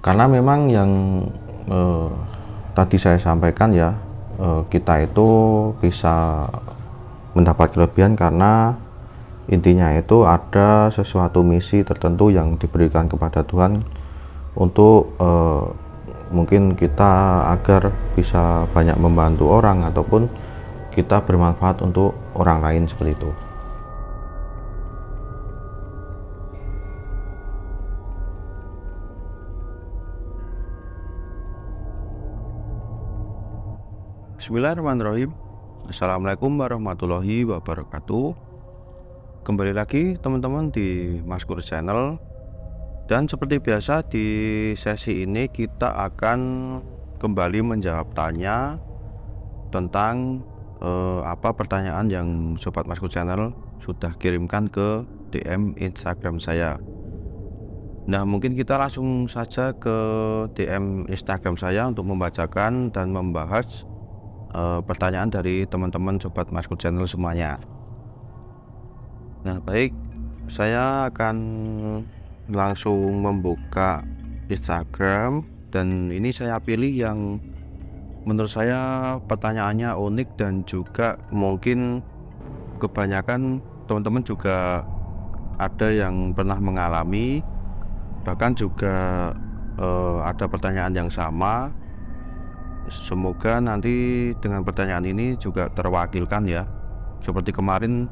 Karena memang yang eh, tadi saya sampaikan ya, kita itu bisa mendapat kelebihan karena intinya itu ada sesuatu misi tertentu yang diberikan kepada Tuhan untuk mungkin kita agar bisa banyak membantu orang ataupun kita bermanfaat untuk orang lain seperti itu. Bismillahirrahmanirrahim. Assalamualaikum warahmatullahi wabarakatuh. Kembali lagi teman-teman di Maskur Channel. Dan seperti biasa di sesi ini kita akan kembali menjawab tanya tentang apa pertanyaan yang Sobat Maskur Channel sudah kirimkan ke DM Instagram saya. Nah, mungkin kita langsung saja ke DM Instagram saya untuk membacakan dan membahas pertanyaan dari teman-teman Sobat Maskur Channel semuanya. Nah, baik, saya akan langsung membuka Instagram dan ini saya pilih yang menurut saya pertanyaannya unik dan juga mungkin kebanyakan teman-teman juga ada yang pernah mengalami, bahkan juga ada pertanyaan yang sama. Semoga nanti dengan pertanyaan ini juga terwakilkan ya. Seperti kemarin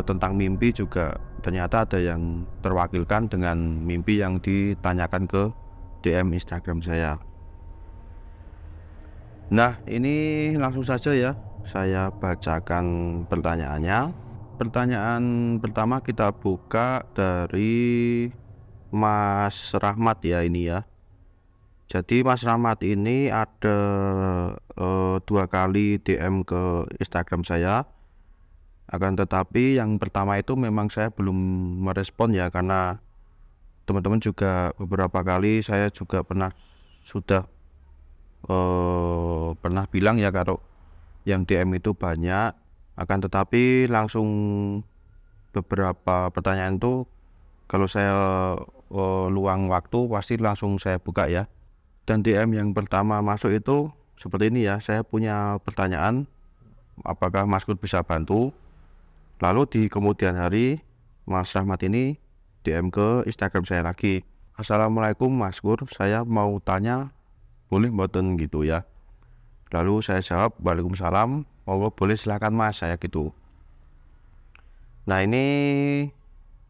tentang mimpi juga ternyata ada yang terwakilkan dengan mimpi yang ditanyakan ke DM Instagram saya. Nah, ini langsung saja ya, saya bacakan pertanyaannya. Pertanyaan pertama kita buka dari Mas Rahmat ya, ini ya. Jadi Mas Rahmat ini ada 2 kali DM ke Instagram saya. Akan tetapi yang pertama itu memang saya belum merespon ya, karena teman-teman juga beberapa kali saya juga sudah pernah bilang ya kalau yang DM itu banyak. Akan tetapi langsung beberapa pertanyaan itu kalau saya luang waktu pasti langsung saya buka ya. Dan DM yang pertama masuk itu seperti ini ya, saya punya pertanyaan, apakah Mas Kur bisa bantu? Lalu di kemudian hari Mas Rahmat ini DM ke Instagram saya lagi. Assalamualaikum Mas Kur, saya mau tanya boleh mboten gitu ya. Lalu saya jawab waalaikumsalam, oh boleh silakan Mas, saya gitu. Nah, ini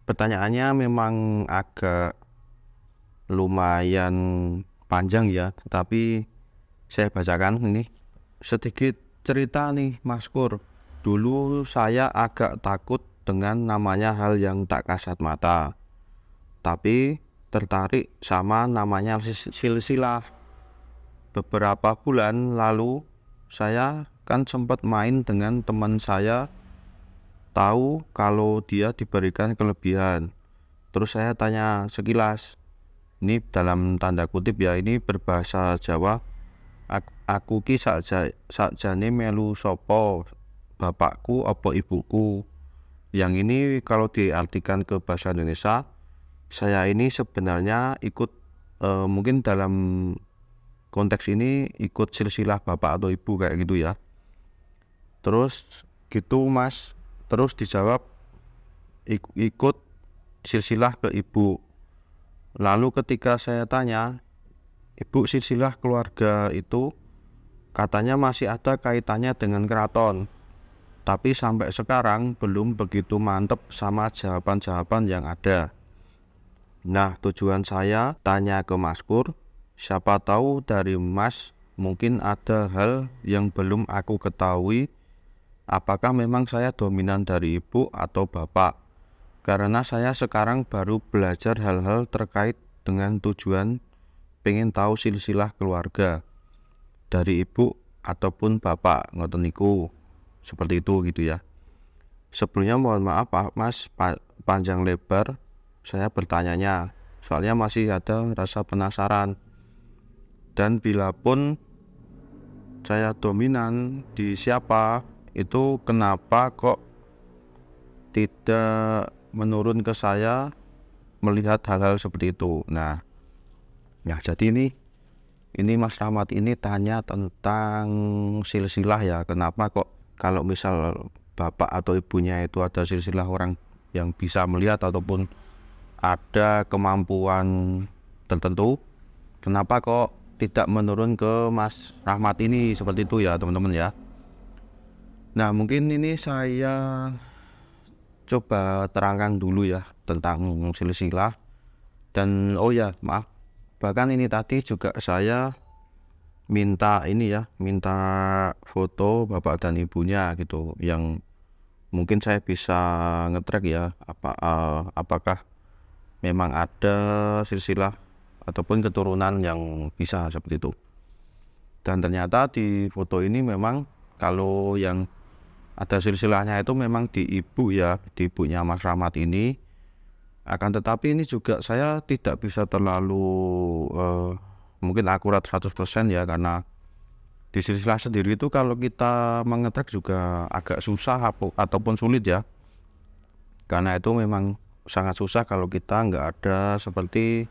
pertanyaannya memang agak lumayan panjang ya, tetapi saya bacakan ini. Sedikit cerita nih Mas Kur. Dulu saya agak takut dengan namanya hal yang tak kasat mata, tapi tertarik sama namanya silsilah. Beberapa bulan lalu saya kan sempat main dengan teman saya, tahu kalau dia diberikan kelebihan. Terus saya tanya sekilas, ini dalam tanda kutip ya, ini berbahasa Jawa, aku ki sakjane melu sopo, bapakku apa ibuku. Yang ini kalau diartikan ke bahasa Indonesia, saya ini sebenarnya ikut mungkin dalam konteks ini ikut silsilah bapak atau ibu kayak gitu ya. Terus gitu Mas, terus dijawab ikut silsilah ke ibu. Lalu ketika saya tanya, ibu silsilah keluarga itu katanya masih ada kaitannya dengan keraton, tapi sampai sekarang belum begitu mantep sama jawaban-jawaban yang ada. Nah, tujuan saya tanya ke Mas Kur, siapa tahu dari Mas mungkin ada hal yang belum aku ketahui. Apakah memang saya dominan dari ibu atau bapak? Karena saya sekarang baru belajar hal-hal terkait dengan tujuan pengen tahu silsilah keluarga dari ibu ataupun bapak, ngoten niku. Seperti itu gitu ya. Sebelumnya mohon maaf Pak Mas, panjang lebar saya bertanyanya, soalnya masih ada rasa penasaran. Dan bila pun saya dominan di siapa, itu kenapa kok tidak menurun ke saya melihat hal-hal seperti itu. Nah, Ya, jadi ini Mas Rahmat ini tanya tentang silsilah ya. Kenapa kok kalau misal bapak atau ibunya itu ada silsilah orang yang bisa melihat ataupun ada kemampuan tertentu, kenapa kok tidak menurun ke Mas Rahmat ini, seperti itu ya teman-teman ya. Nah, mungkin ini saya coba terangkan dulu ya tentang silsilah. Dan oh ya, maaf, bahkan ini tadi juga saya minta minta foto bapak dan ibunya gitu, yang mungkin saya bisa nge-track ya apakah memang ada silsilah ataupun keturunan yang bisa seperti itu. Dan ternyata di foto ini memang kalau yang ada silsilahnya itu memang di ibu ya, di ibunya Mas Rahmat ini. Akan tetapi ini juga saya tidak bisa terlalu mungkin akurat 100% ya, karena di silsilah sendiri itu kalau kita mengetek juga agak susah ataupun sulit ya. Karena itu memang sangat susah kalau kita nggak ada seperti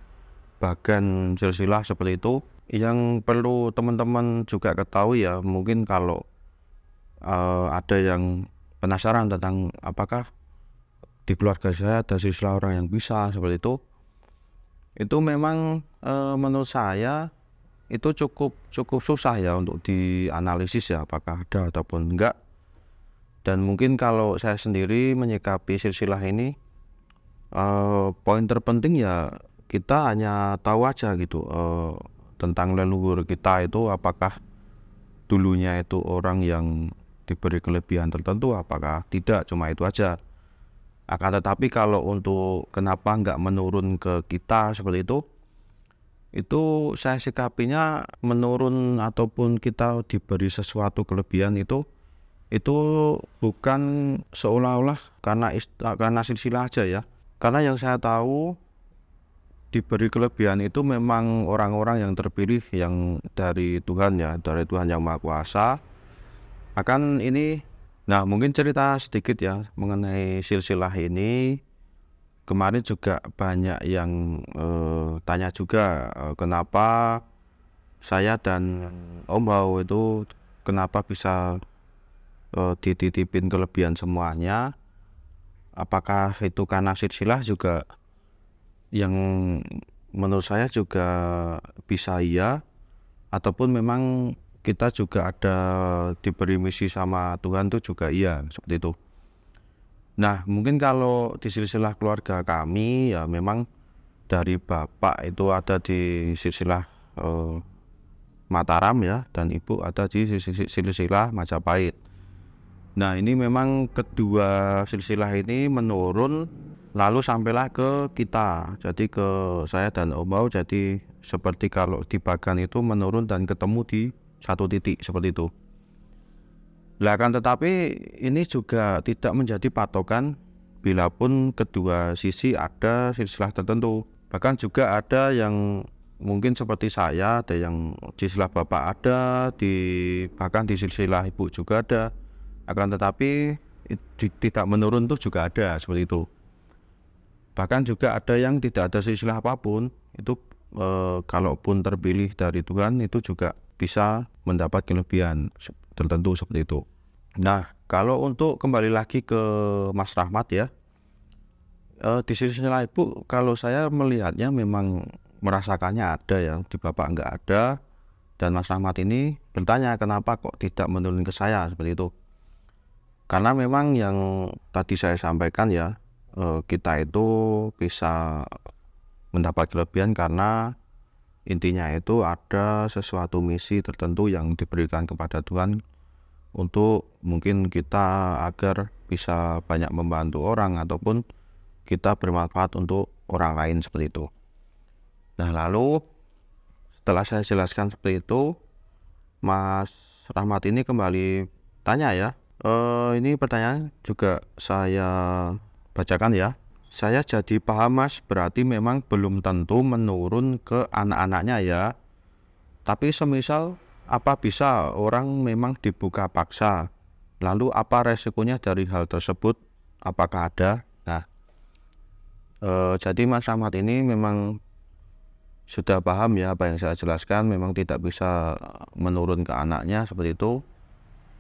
bagan silsilah seperti itu. Yang perlu teman-teman juga ketahui ya, mungkin kalau ada yang penasaran tentang apakah di keluarga saya ada silsilah orang yang bisa seperti itu memang menurut saya itu cukup susah ya untuk dianalisis ya, apakah ada ataupun enggak. Dan mungkin kalau saya sendiri menyikapi silsilah ini, poin terpenting ya kita hanya tahu aja gitu tentang leluhur kita itu, apakah dulunya itu orang yang diberi kelebihan tertentu apakah tidak, cuma itu aja. Akan tetapi kalau untuk kenapa nggak menurun ke kita seperti itu saya sikapinya menurun ataupun kita diberi sesuatu kelebihan itu bukan seolah-olah karena silsilah aja ya. Karena yang saya tahu diberi kelebihan itu memang orang-orang yang terpilih yang dari Tuhan ya, dari Tuhan yang Maha Kuasa. Akan ini, nah mungkin cerita sedikit ya mengenai silsilah ini. Kemarin juga banyak yang tanya juga kenapa saya dan Om Bau itu kenapa bisa dititipin kelebihan semuanya. Apakah itu karena silsilah juga, yang menurut saya juga bisa iya, ataupun memang kita juga ada diberi misi sama Tuhan tuh juga iya, seperti itu. Nah, mungkin kalau di silsilah keluarga kami ya memang dari bapak itu ada di silsilah Mataram ya, dan ibu ada di silsilah Majapahit. Nah, ini memang kedua silsilah ini menurun lalu sampailah ke kita, jadi ke saya dan Om Bau. Jadi seperti kalau di bagan itu menurun dan ketemu di satu titik seperti itu. Lah kan tetapi ini juga tidak menjadi patokan bila pun kedua sisi ada silsilah tertentu. Bahkan juga ada yang mungkin seperti saya, ada yang silsilah bapak ada, bahkan di silsilah ibu juga ada. Akan tetapi tidak menurun tuh juga ada seperti itu. Bahkan juga ada yang tidak ada silsilah apapun, itu kalaupun terpilih dari Tuhan itu juga bisa mendapat kelebihan tertentu seperti itu. Nah, kalau untuk kembali lagi ke Mas Rahmat ya, di silsilah ibu kalau saya melihatnya memang merasakannya ada ya, di bapak nggak ada. Dan Mas Rahmat ini bertanya kenapa kok tidak menurun ke saya seperti itu. Karena memang yang tadi saya sampaikan ya, kita itu bisa mendapat kelebihan karena intinya itu ada sesuatu misi tertentu yang diberikan kepada Tuhan untuk mungkin kita agar bisa banyak membantu orang ataupun kita bermanfaat untuk orang lain seperti itu. Nah, lalu setelah saya jelaskan seperti itu, Mas Rahmat ini kembali tanya ya. Ini pertanyaan juga saya bacakan ya. Saya jadi paham Mas, berarti memang belum tentu menurun ke anak-anaknya ya. Tapi semisal apa bisa orang memang dibuka paksa? Lalu apa resikonya dari hal tersebut? Apakah ada? Nah, jadi Mas Rahmat ini memang sudah paham ya apa yang saya jelaskan, memang tidak bisa menurun ke anaknya seperti itu.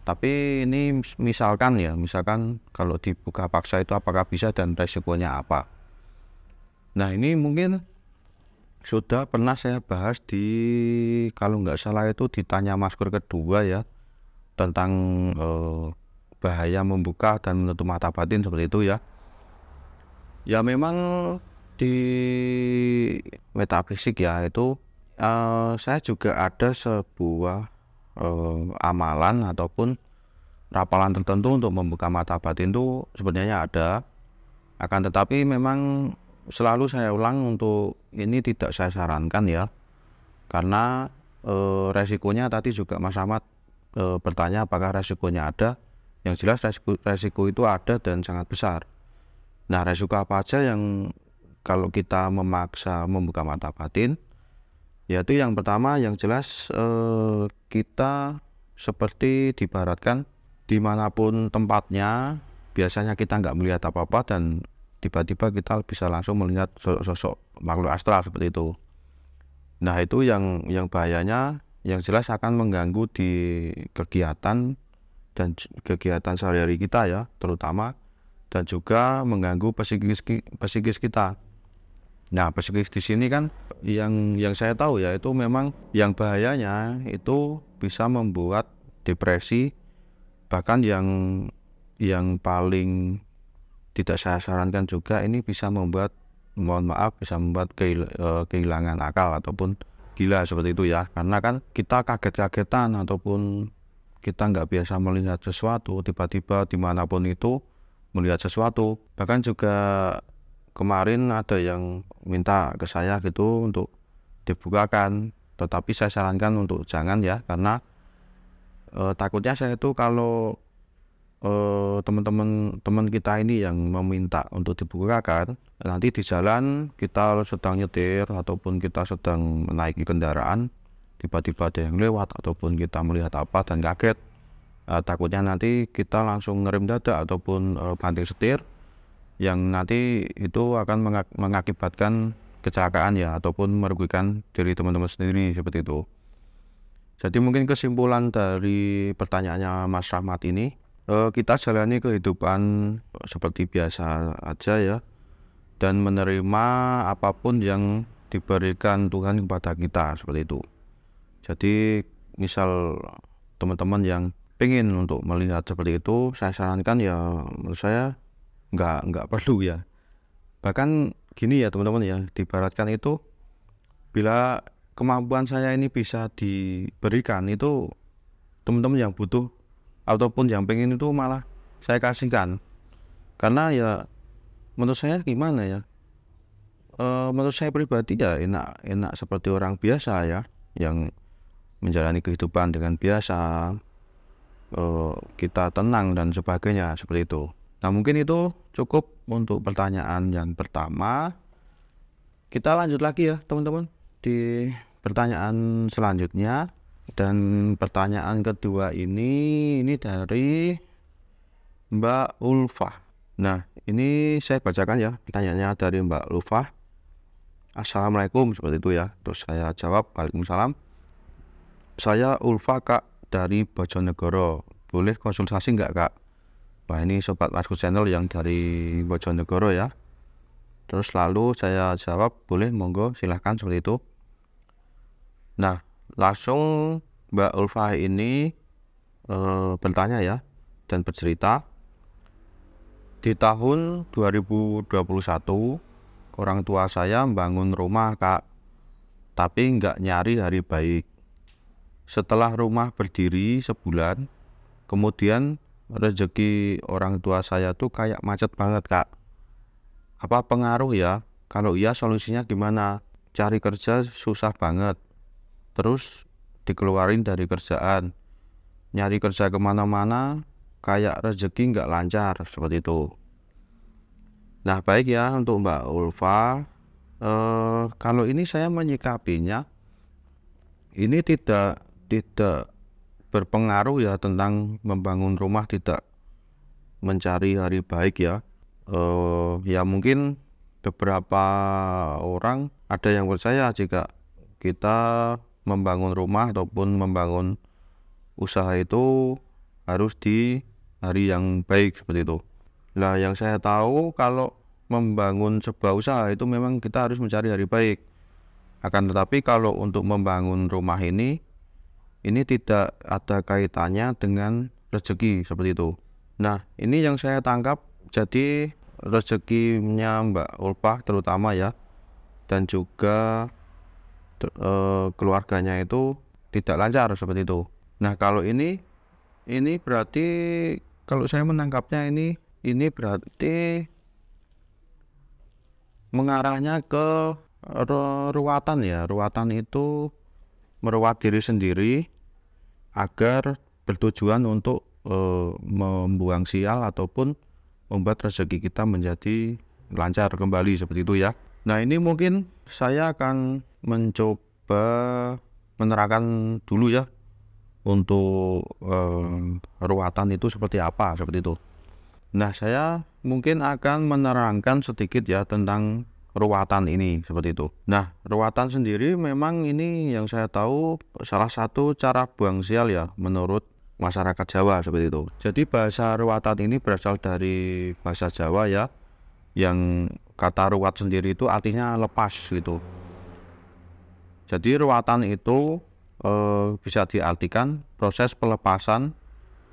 Tapi ini misalkan kalau dibuka paksa itu apakah bisa dan resikonya apa. Nah ini mungkin sudah pernah saya bahas kalau nggak salah itu ditanya masker kedua ya, tentang bahaya membuka dan menutup mata batin seperti itu ya. Ya memang di metafisik ya itu saya juga ada sebuah amalan ataupun rapalan tertentu untuk membuka mata batin itu sebenarnya ada. Akan tetapi memang selalu saya ulang untuk ini tidak saya sarankan ya, karena resikonya tadi juga Mas Ahmad bertanya apakah resikonya ada. Yang jelas resiko itu ada dan sangat besar. Nah resiko apa aja yang kalau kita memaksa membuka mata batin, yaitu yang pertama yang jelas kita seperti dibaratkan dimanapun tempatnya, biasanya kita nggak melihat apa-apa dan tiba-tiba kita bisa langsung melihat sosok makhluk astral seperti itu. Nah itu yang bahayanya, yang jelas akan mengganggu di kegiatan dan kegiatan sehari-hari kita ya, terutama, dan juga mengganggu psikis kita. Nah psikis di sini kan yang saya tahu ya itu memang yang bahayanya itu bisa membuat depresi, bahkan yang paling tidak saya sarankan juga ini bisa membuat kehilangan akal ataupun gila seperti itu ya, karena kan kita kaget-kagetan ataupun kita nggak biasa melihat sesuatu, tiba-tiba dimanapun itu melihat sesuatu. Bahkan juga kemarin ada yang minta ke saya gitu untuk dibukakan, tetapi saya sarankan untuk jangan ya, karena takutnya saya itu kalau teman kita ini yang meminta untuk dibukakan, nanti di jalan kita sedang nyetir ataupun kita sedang menaiki kendaraan, tiba-tiba ada yang lewat ataupun kita melihat apa dan kaget, takutnya nanti kita langsung ngerem dadak ataupun banting setir, yang nanti itu akan mengakibatkan kecelakaan ya, ataupun merugikan diri teman-teman sendiri seperti itu. Jadi mungkin kesimpulan dari pertanyaannya Mas Rahmat ini, kita jalani kehidupan seperti biasa aja ya, dan menerima apapun yang diberikan Tuhan kepada kita seperti itu. Jadi misal teman-teman yang pengen untuk melihat seperti itu, saya sarankan ya menurut saya nggak perlu ya. Bahkan gini ya teman-teman ya, diibaratkan itu bila kemampuan saya ini bisa diberikan, itu teman-teman yang butuh ataupun yang pengen itu malah saya kasihkan. Karena ya menurut saya gimana ya, menurut saya pribadi ya enak seperti orang biasa ya, yang menjalani kehidupan dengan biasa, kita tenang dan sebagainya seperti itu. Nah mungkin itu cukup untuk pertanyaan yang pertama. Kita lanjut lagi ya teman-teman di pertanyaan selanjutnya. Dan pertanyaan kedua ini dari Mbak Ulfah. Nah ini saya bacakan ya pertanyaannya dari Mbak Ulfah. Assalamualaikum seperti itu ya. Terus saya jawab waalaikumsalam. Saya Ulfa Kak dari Bojonegoro, boleh konsultasi nggak Kak? Wah ini Sobat Masku Channel yang dari Bojonegoro ya. Terus lalu saya jawab boleh, monggo silahkan seperti itu. Nah langsung Mbak Ulfa ini bertanya ya dan bercerita, di tahun 2021 orang tua saya membangun rumah Kak, tapi nggak nyari hari baik. Setelah rumah berdiri sebulan, kemudian rezeki orang tua saya tuh kayak macet banget Kak. Apa pengaruh ya? Kalau iya solusinya gimana? Cari kerja susah banget, terus dikeluarin dari kerjaan, nyari kerja kemana-mana kayak rezeki nggak lancar seperti itu. Nah baik ya untuk Mbak Ulfa, kalau ini saya menyikapinya ini tidak berpengaruh ya tentang membangun rumah tidak mencari hari baik ya. Ya mungkin beberapa orang ada yang percaya jika kita membangun rumah ataupun membangun usaha itu harus di hari yang baik seperti itu. Nah, yang saya tahu kalau membangun sebuah usaha itu memang kita harus mencari hari baik. Akan tetapi kalau untuk membangun rumah ini tidak ada kaitannya dengan rezeki seperti itu. Nah, ini yang saya tangkap, jadi rezekinya Mbak Ulfa terutama ya, dan juga keluarganya itu tidak lancar seperti itu. Nah, kalau ini berarti kalau saya menangkapnya ini berarti mengarahnya ke ruwatan ya. Ruwatan itu meruat diri sendiri agar bertujuan untuk membuang sial ataupun membuat rezeki kita menjadi lancar kembali seperti itu ya. Nah, ini mungkin saya akan mencoba menerangkan dulu ya untuk ruwatan itu seperti apa seperti itu. Nah, saya mungkin akan menerangkan sedikit ya tentang ruwatan ini seperti itu. Nah, ruwatan sendiri memang ini yang saya tahu salah satu cara buang sial ya menurut masyarakat Jawa seperti itu. Jadi bahasa ruwatan ini berasal dari bahasa Jawa ya, yang kata ruwat sendiri itu artinya lepas gitu. Jadi ruwatan itu bisa diartikan proses pelepasan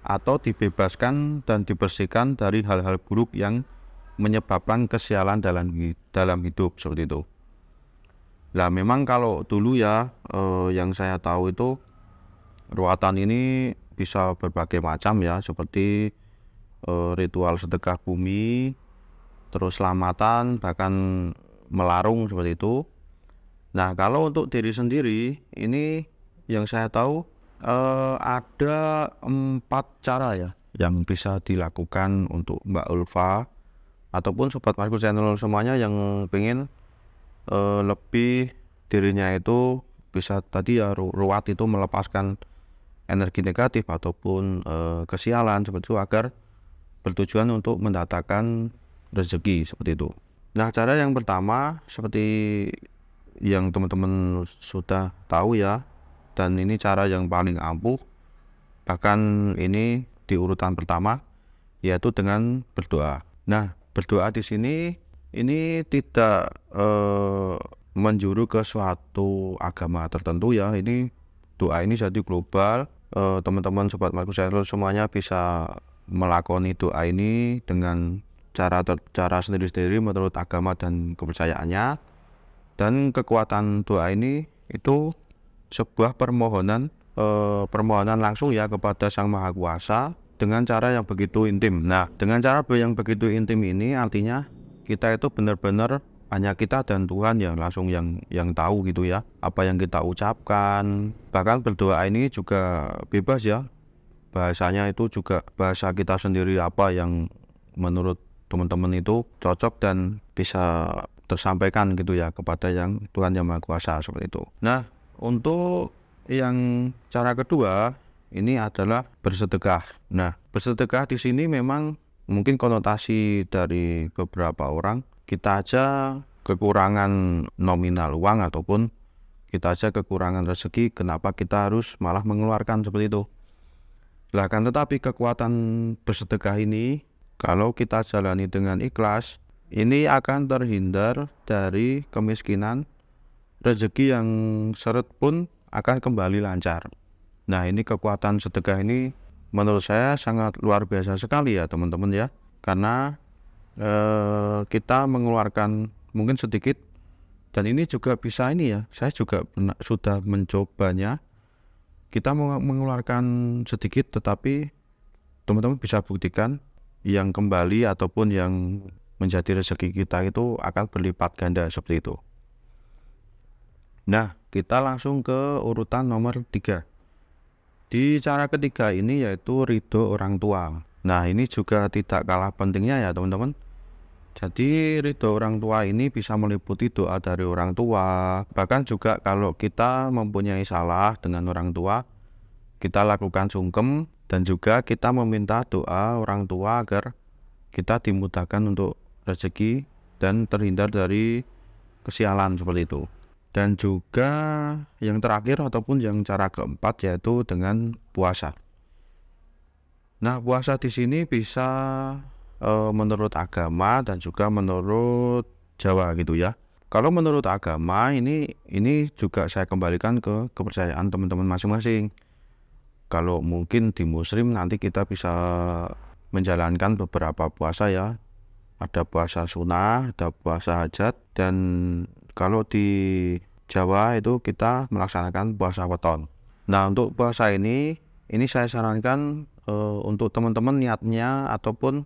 atau dibebaskan dan dibersihkan dari hal-hal buruk yang menyebabkan kesialan dalam hidup seperti itu. Nah, memang kalau dulu ya yang saya tahu itu ruwatan ini bisa berbagai macam ya, seperti ritual sedekah bumi, terus selamatan, bahkan melarung seperti itu. Nah, kalau untuk diri sendiri ini yang saya tahu ada 4 cara ya yang bisa dilakukan untuk Mbak Ulfa ataupun Sobat Masku Channel semuanya yang pengen lebih dirinya itu bisa tadi ya ruwat itu melepaskan energi negatif ataupun kesialan seperti itu agar bertujuan untuk mendatangkan rezeki seperti itu. Nah, cara yang pertama seperti yang teman-teman sudah tahu ya, dan ini cara yang paling ampuh, bahkan ini di urutan pertama, yaitu dengan berdoa. Nah, berdoa di sini ini tidak menjuru ke suatu agama tertentu ya. Ini doa ini jadi global. Teman-teman Sobat Masku Channel semuanya bisa melakoni doa ini dengan cara sendiri-sendiri menurut agama dan kepercayaannya. Dan kekuatan doa ini itu sebuah permohonan langsung ya kepada Sang Maha Kuasa dengan cara yang begitu intim. Nah, dengan cara yang begitu intim ini artinya kita itu benar-benar hanya kita dan Tuhan yang langsung yang tahu gitu ya, apa yang kita ucapkan. Bahkan berdoa ini juga bebas ya, bahasanya itu juga bahasa kita sendiri, apa yang menurut teman-teman itu cocok dan bisa tersampaikan gitu ya kepada yang Tuhan Yang Maha Kuasa seperti itu. Nah, untuk yang cara kedua ini adalah bersedekah. Nah, bersedekah di sini memang mungkin konotasi dari beberapa orang, kita aja kekurangan nominal uang ataupun kita aja kekurangan rezeki, kenapa kita harus malah mengeluarkan seperti itu. Lah, kan tetapi kekuatan bersedekah ini kalau kita jalani dengan ikhlas, ini akan terhindar dari kemiskinan, rezeki yang seret pun akan kembali lancar. Nah, ini kekuatan sedekah ini menurut saya sangat luar biasa sekali ya teman-teman ya, karena kita mengeluarkan mungkin sedikit, dan ini juga bisa ini ya, saya juga sudah mencobanya. Kita mengeluarkan sedikit tetapi teman-teman bisa buktikan yang kembali ataupun yang menjadi rezeki kita itu akan berlipat ganda seperti itu. Nah, kita langsung ke urutan nomor 3. Di cara ketiga ini yaitu ridho orang tua. Nah, ini juga tidak kalah pentingnya ya teman-teman. Jadi ridho orang tua ini bisa meliputi doa dari orang tua. Bahkan juga kalau kita mempunyai salah dengan orang tua, kita lakukan sungkem, dan juga kita meminta doa orang tua agar kita dimudahkan untuk rezeki dan terhindar dari kesialan seperti itu. Dan juga yang terakhir ataupun yang cara keempat yaitu dengan puasa. Nah, puasa di sini bisa menurut agama dan juga menurut Jawa gitu ya. Kalau menurut agama ini juga saya kembalikan ke kepercayaan teman-teman masing-masing. Kalau mungkin di Muslim nanti kita bisa menjalankan beberapa puasa ya. Ada puasa sunnah, ada puasa hajat, dan kalau di Jawa itu kita melaksanakan puasa weton. Nah, untuk puasa ini saya sarankan untuk teman-teman niatnya ataupun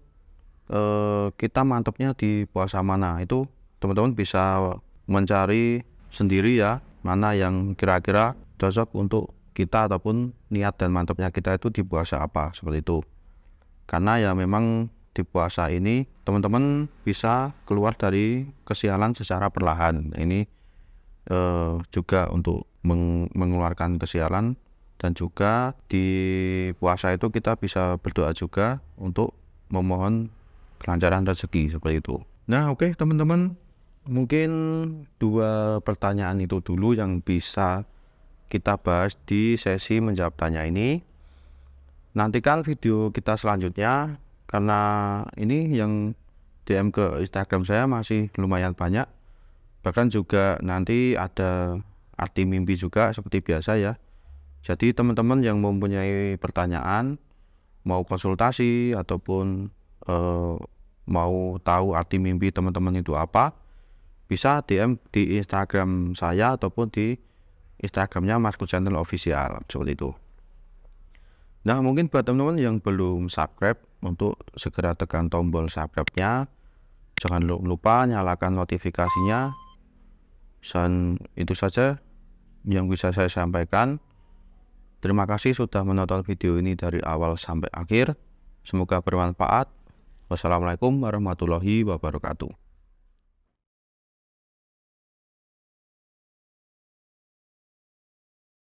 kita mantapnya di puasa mana, itu teman-teman bisa mencari sendiri ya, mana yang kira-kira cocok untuk kita ataupun niat dan mantapnya kita itu di puasa apa, seperti itu. Karena ya memang di puasa ini teman-teman bisa keluar dari kesialan secara perlahan. Ini juga untuk mengeluarkan kesialan, dan juga di puasa itu kita bisa berdoa juga untuk memohon kelancaran rezeki, seperti itu. Nah, oke teman-teman, mungkin 2 pertanyaan itu dulu yang bisa kita bahas di sesi menjawab tanya ini. Nantikan video kita selanjutnya, karena ini yang DM ke Instagram saya masih lumayan banyak. Bahkan juga nanti ada arti mimpi juga seperti biasa ya. Jadi teman-teman yang mempunyai pertanyaan, mau konsultasi ataupun mau tahu arti mimpi teman-teman itu apa, bisa DM di Instagram saya ataupun di Instagramnya Masku Channel Official, seperti itu. Nah, mungkin buat teman-teman yang belum subscribe, untuk segera tekan tombol subscribe-nya. Jangan lupa nyalakan notifikasinya. Dan itu saja yang bisa saya sampaikan. Terima kasih sudah menonton video ini dari awal sampai akhir. Semoga bermanfaat. Wassalamualaikum warahmatullahi wabarakatuh.